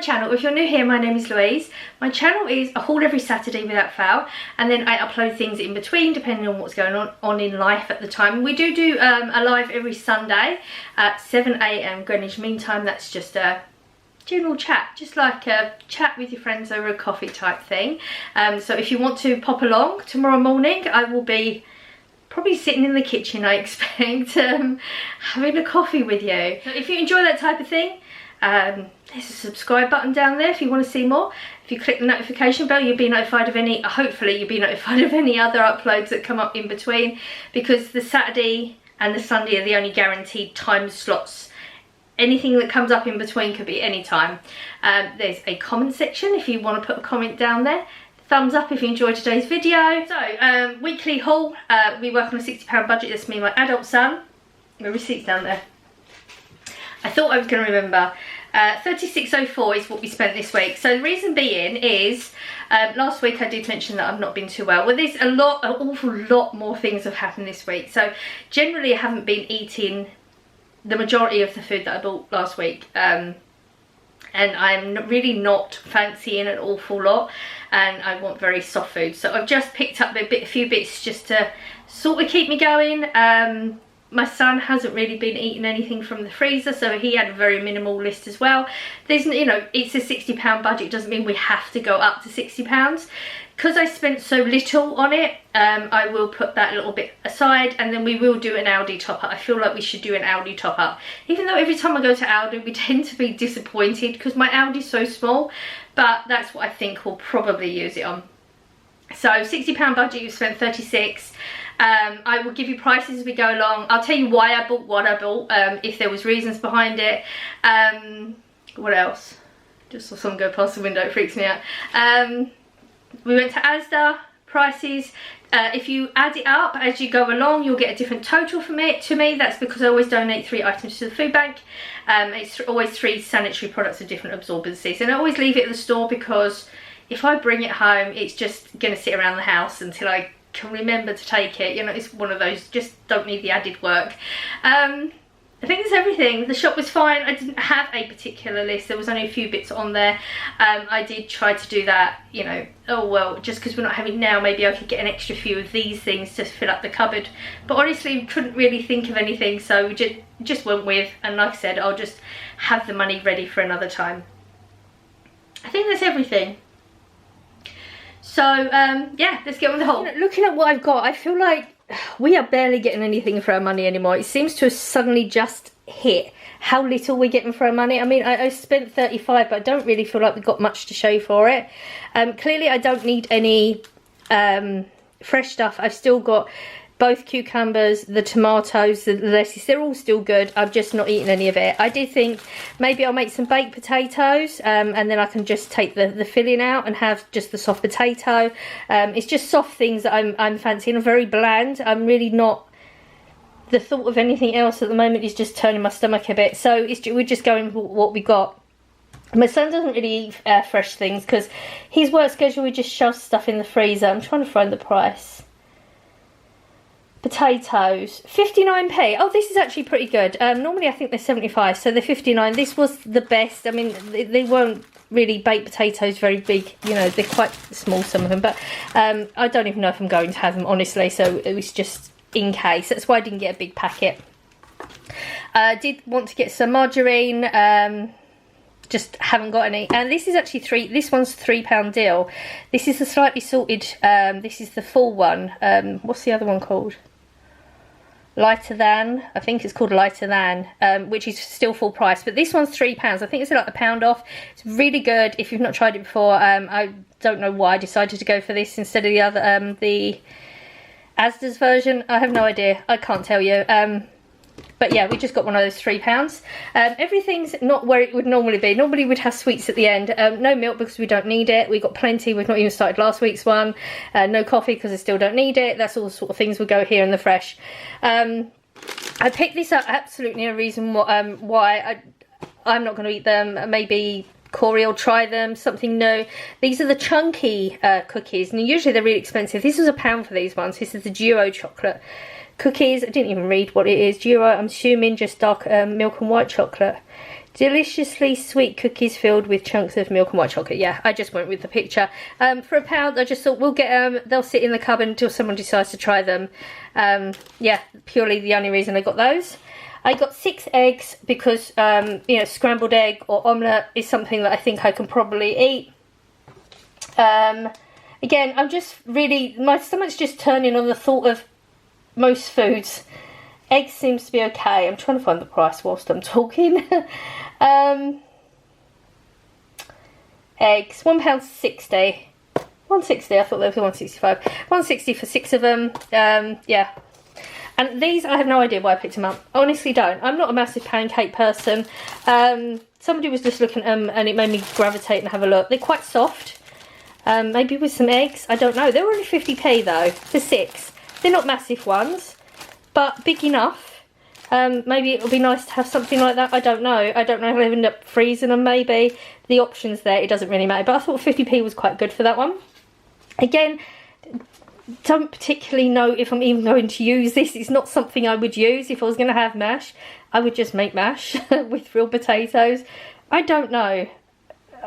channel. If you're new here, my name is Louise. My channel is a haul every Saturday without fail, and then I upload things in between depending on what's going on in life at the time. We do a live every Sunday at 7 AM Greenwich Mean Time. That's just a general chat, just like a chat with your friends over a coffee type thing. So if you want to pop along tomorrow morning, I will be probably sitting in the kitchen, I expect, having a coffee with you. So if you enjoy that type of thing, there's a subscribe button down there if you want to see more. If you click the notification bell, you'll be notified of any, hopefully you'll be notified of any other uploads that come up in between, because the Saturday and the Sunday are the only guaranteed time slots. Anything that comes up in between could be any time. There's a comment section if you want to put a comment down there. Thumbs up if you enjoyed today's video. So, weekly haul. We work on a £60 budget. That's me and my adult son. My receipt's down there. I thought I was going to remember. 36.04 is what we spent this week. So the reason being is, last week I did mention that I've not been too well. Well, there's an awful lot more things have happened this week. So generally I haven't been eating the majority of the food that I bought last week. And I'm really not fancying an awful lot, and I want very soft food. So I've just picked up a few bits just to sort of keep me going. My son hasn't really been eating anything from the freezer, so he had a very minimal list as well. There's, you know, it's a £60 budget, doesn't mean we have to go up to £60. Because I spent so little on it, I will put that little bit aside, and then we will do an Aldi top up. I feel like we should do an Aldi top up. Even though every time I go to Aldi, we tend to be disappointed because my Aldi's so small, but that's what I think we'll probably use it on. So £60 budget, you spent 36. I will give you prices as we go along. I'll tell you why I bought what I bought, if there was reasons behind it. What else? Just saw someone go past the window, it freaks me out. We went to Asda, prices. If you add it up as you go along, you'll get a different total from it. To me, that's because I always donate 3 items to the food bank. It's always 3 sanitary products of different absorbencies, and I always leave it at the store because if I bring it home, it's just going to sit around the house until I can remember to take it. You know, it's one of those, just don't need the added work. I think that's everything. The shop was fine. I didn't have a particular list. There was only a few bits on there. I did try to do that, you know, oh well, just because we're not having now, maybe I could get an extra few of these things to fill up the cupboard. But honestly, couldn't really think of anything, so we just went with, and like I said, I'll just have the money ready for another time. I think that's everything. So, yeah, let's get on with the haul. Looking at what I've got, I feel like we are barely getting anything for our money anymore. It seems to have suddenly just hit how little we're getting for our money. I mean, I spent 35, but I don't really feel like we've got much to show for it. Clearly, I don't need any fresh stuff. I've still got both cucumbers, the tomatoes, the lettuce. They're all still good. I've just not eaten any of it. I did think maybe I'll make some baked potatoes, and then I can just take the filling out and have just the soft potato. It's just soft things that I'm fancying. I'm very bland. I'm really not. The thought of anything else at the moment is just turning my stomach a bit. So we're just going with what we got. My son doesn't really eat fresh things because his work schedule, we just shove stuff in the freezer. I'm trying to find the price. Potatoes, 59p. Oh, this is actually pretty good. Normally I think they're 75, so they're 59. This was the best. I mean, they weren't really baked potatoes very big, you know, they're quite small, some of them, but I don't even know if I'm going to have them, honestly, so it was just in case. That's why I didn't get a big packet. I did want to get some margarine, just haven't got any. And this is actually this one's £3 deal. This is the slightly salted, this is the full one. What's the other one called? Lighter Than, I think it's called Lighter Than, which is still full price, but this one's £3. I think it's like £1 off. It's really good if you've not tried it before. I don't know why I decided to go for this instead of the other, the Asda's version. I have no idea, I can't tell you. But yeah, we just got one of those £3. Everything's not where it would normally be. Normally we'd have sweets at the end. No milk because we don't need it. We've got plenty. We've not even started last week's one. No coffee because I still don't need it. That's all the sort of things would go here in the fresh. I picked this up absolutely no reason why. I'm not going to eat them. Maybe Corey will try them, something new. These are the chunky cookies, and usually they're really expensive. This was £1 for these ones. This is the duo chocolate cookies. I didn't even read what it is. Duo, I'm assuming just dark milk and white chocolate. Deliciously sweet cookies filled with chunks of milk and white chocolate. Yeah, I just went with the picture. For £1, I just thought we'll get them. They'll sit in the cupboard until someone decides to try them. Yeah, purely the only reason I got those. I got 6 eggs because, you know, scrambled egg or omelette is something that I think I can probably eat. Again, I'm just really, my stomach's just turning on the thought of most foods. Eggs seems to be okay. I'm trying to find the price whilst I'm talking. Eggs, £1.60. 160, I thought they were 165. 160 for 6 of them. Yeah. And these, I have no idea why I picked them up. I honestly don't. I'm not a massive pancake person. Somebody was just looking at them and it made me gravitate and have a look. They're quite soft. Maybe with some eggs. I don't know. They're only 50p though for 6. They're not massive ones, but big enough. Maybe it'll be nice to have something like that. I don't know. I don't know if I'll end up freezing them maybe. The options there, it doesn't really matter. But I thought 50p was quite good for that one. Again, don't particularly know if I'm even going to use this. It's not something I would use. If I was going to have mash, I would just make mash with real potatoes. I don't know.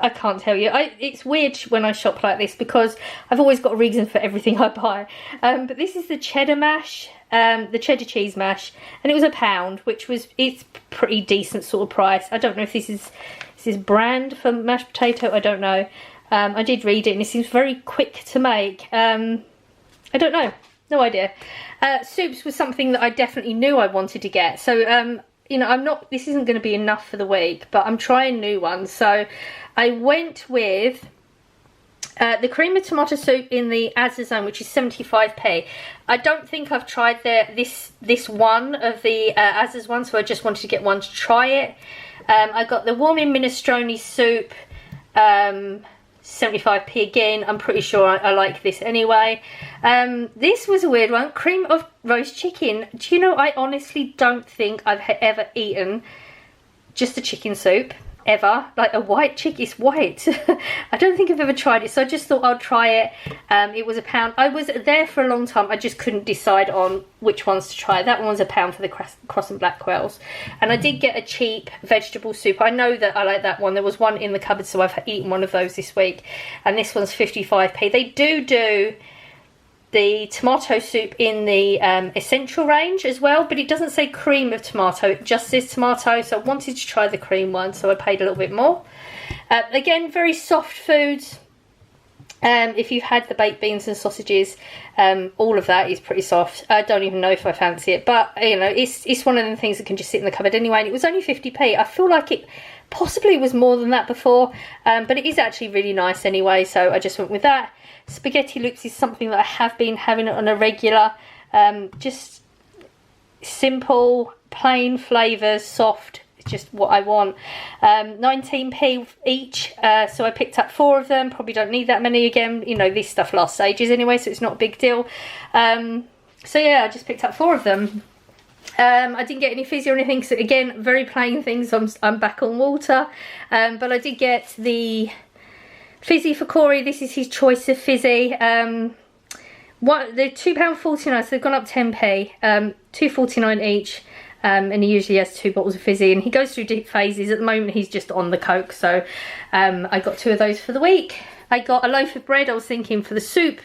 I can't tell you. It's weird when I shop like this because I've always got a reason for everything I buy. But this is the cheddar mash, the cheddar cheese mash, and it was £1, which was, it's pretty decent sort of price. I don't know if this is brand for mashed potato. I don't know. I did read it and it seems very quick to make. I don't know. No idea. Soups was something that I definitely knew I wanted to get. So, you know, this isn't going to be enough for the week, but I'm trying new ones. So I went with the cream of tomato soup in the Asda zone, which is 75p. I don't think I've tried this one of the Asda's one, so I just wanted to get one to try it. I got the warming minestrone soup, 75p again. I'm pretty sure I like this anyway. This was a weird one. Cream of roast chicken. Do you know, I honestly don't think I've ever eaten just a chicken soup. Ever. Like a white chicken. It's white. I don't think I've ever tried it, so I just thought I'd try it. It was £1. I was there for a long time. I just couldn't decide on which ones to try. That one was £1 for the cross and black quails. And I did get a cheap vegetable soup. I know that I like that one. There was one in the cupboard, so I've eaten one of those this week. And this one's 55p. They do the tomato soup in the essential range as well, but it doesn't say cream of tomato, it just says tomato, so I wanted to try the cream one, so I paid a little bit more. Again, very soft foods. If you've had the baked beans and sausages, all of that is pretty soft. I don't even know if I fancy it, but you know, it's one of the things that can just sit in the cupboard anyway, and it was only 50p. I feel like it possibly was more than that before, but it is actually really nice anyway, so I just went with that. Spaghetti loops is something that I have been having on a regular. Just simple, plain flavours, soft. It's just what I want. 19p each, so I picked up 4 of them. Probably don't need that many again. You know, this stuff lasts ages anyway, so it's not a big deal. So yeah, I just picked up 4 of them. I didn't get any fizzy or anything, so again, very plain things. I'm back on water. But I did get the fizzy for Corey. This is his choice of fizzy. They're £2.49, so they've gone up 10p. £2.49 each. And he usually has 2 bottles of fizzy, and he goes through deep phases. At the moment he's just on the Coke, so I got 2 of those for the week. I got a loaf of bread. I was thinking for the soup,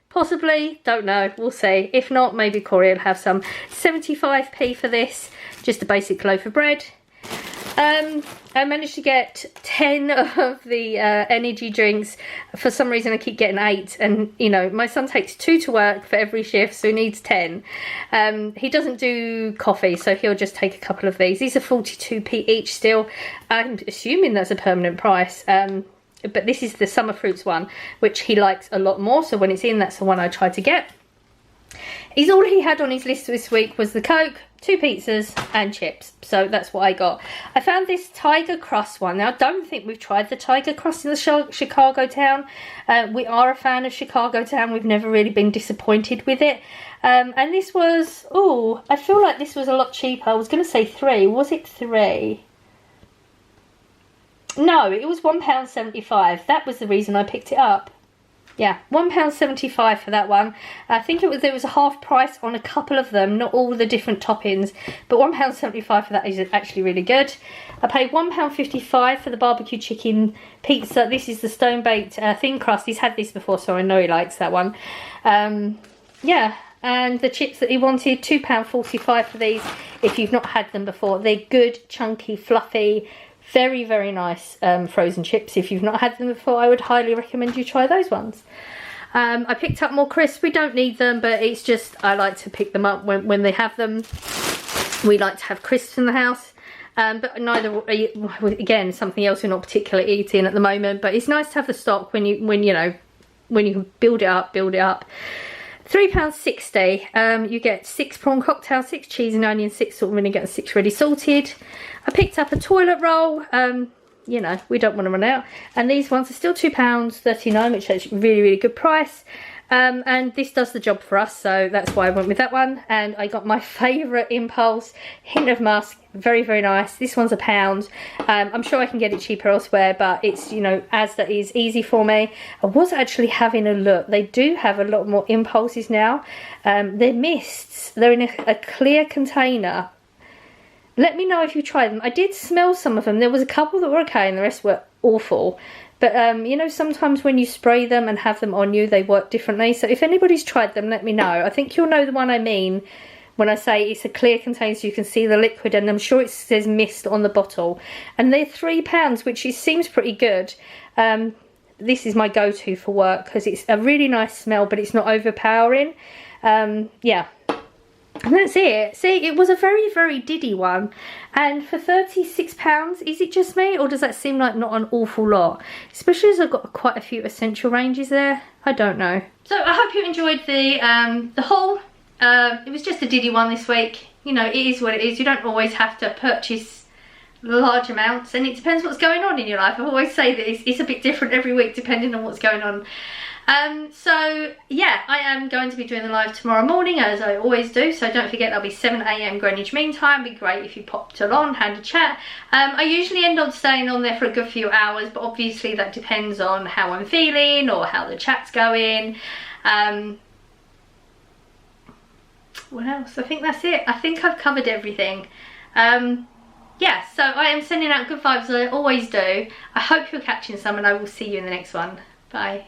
possibly, don't know, we'll see. If not, maybe Corey will have some. 75p for this, just a basic loaf of bread. I managed to get 10 of the energy drinks. For some reason I keep getting 8, and you know, my son takes 2 to work for every shift, so he needs 10. He doesn't do coffee, so he'll just take a couple of these. These are 42p each still. I'm assuming that's a permanent price. But this is the summer fruits one, which he likes a lot more, so when it's in, that's the one I try to get. All he had on his list this week was the Coke, 2 pizzas and chips, so that's what I got. I found this Tiger Crust one. Now, I don't think we've tried the Tiger Crust in the Chicago Town. We are a fan of Chicago Town. We've never really been disappointed with it. And this was, oh, I feel like this was a lot cheaper. I was going to say 3. Was it 3? No, it was £1.75. That was the reason I picked it up. Yeah, £1.75 for that one. I think there was a half price on a couple of them, not all the different toppings, but £1.75 for that is actually really good. I paid £1.55 for the barbecue chicken pizza. This is the stone baked thin crust. He's had this before, so I know he likes that one. Yeah, and the chips that he wanted, £2.45 for these. If you've not had them before, they're good, chunky, fluffy, very, very nice frozen chips. If you've not had them before, I would highly recommend you try those ones. I picked up more crisps. We don't need them, but it's just I like to pick them up when they have them. We like to have crisps in the house. But neither, again, something else we're not particularly eating at the moment. But it's nice to have the stock when you can build it up. £3.60. You get 6 prawn cocktails, 6 cheese and onion, 6 salt and vinegar, and 6 ready salted. I picked up a toilet roll. You know, we don't want to run out. And these ones are still £2.39, which is really, really good price. And this does the job for us, so that's why I went with that one. And I got my favourite Impulse Hint of Musk, very, very nice. This one's £1. I'm sure I can get it cheaper elsewhere, but it's, you know, Asda is easy for me. I was actually having a look. They do have a lot more Impulses now. They're mists. They're in a clear container. Let me know if you try them. I did smell some of them. There was a couple that were okay and the rest were awful. But, you know, sometimes when you spray them and have them on you, they work differently. So if anybody's tried them, let me know. I think you'll know the one I mean when I say it's a clear container so you can see the liquid. And I'm sure it says mist on the bottle. And they're £3, which seems pretty good. This is my go-to for work because it's a really nice smell, but it's not overpowering. Yeah. And that's it. See, it was a very, very diddy one. And for £36, is it just me? Or does that seem like not an awful lot? Especially as I've got quite a few essential ranges there. I don't know. So I hope you enjoyed the haul. It was just a diddy one this week. You know, it is what it is. You don't always have to purchase large amounts. And it depends what's going on in your life. I always say that it's a bit different every week depending on what's going on. So yeah, I am going to be doing the live tomorrow morning as I always do, so don't forget that'll be 7 AM Greenwich Mean Time. Be great if you popped along, had a chat. I usually end up staying on there for a good few hours, but obviously that depends on how I'm feeling or how the chat's going. What else? I think that's it. I think I've covered everything. Yeah, so I am sending out good vibes as I always do. I hope you're catching some and I will see you in the next one. Bye.